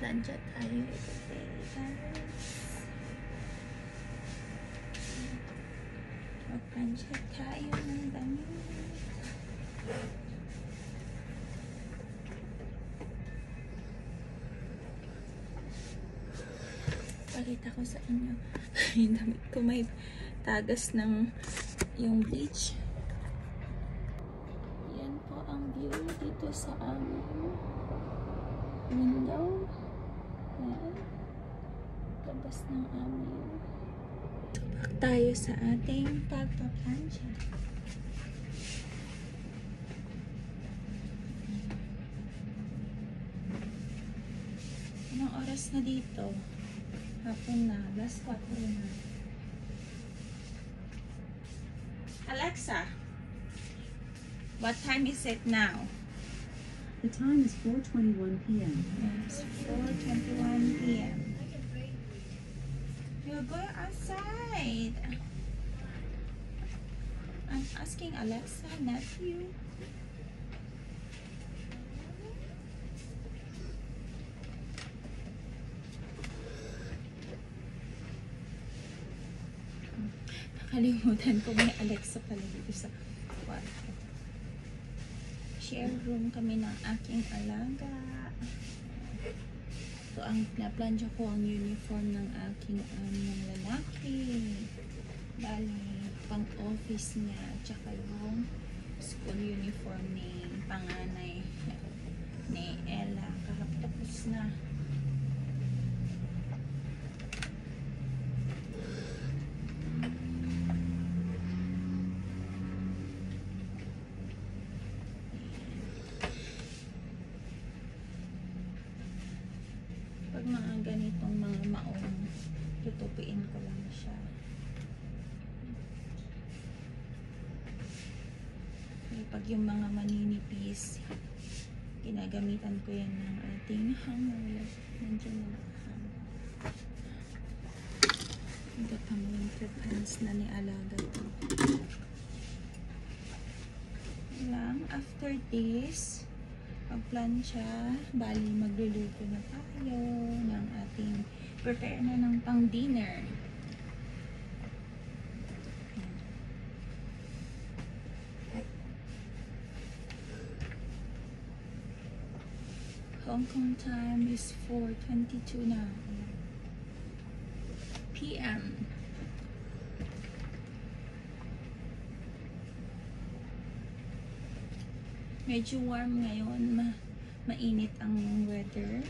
Magpa-plancha tayo today, guys. Magpa-plancha tayo ng damit. Pakita ko sa inyo. Yung damit ko may tagas ng yung bleach. Yan po ang view dito sa aming window. Yan. Labas ng aming. Back tayo sa ating pagpaplansya. Anong oras na dito? Hapon na. Last 4 na. Alexa, what time is it now? The time is 4:21 p.m. It's 4:21 p.m. You're going outside. I'm asking Alexa, not you. Nakalimutan ko may Alexa pala dito sa kwarto. Share room kami ng aking alaga. Ito ang naplansya ko ang uniform ng aking ng lalaki. Bali, pang office niya. Tsaka yung school uniform ni panganay ni Ella. Tapos na. Pag mga ganitong mga maong, tutupiin ko lang siya. Pag yung mga maninipis, ginagamitan ko yan ng ating hanger. Nandiyan na lang. Ito pang winter pants na ni alaga to. Lang, after this, pagplansya, bali magluluto na tayo ng ating prepare na ng pang dinner. Hong Kong time is 4:22 na PM. Medyo warm ngayon, mainit ang weather.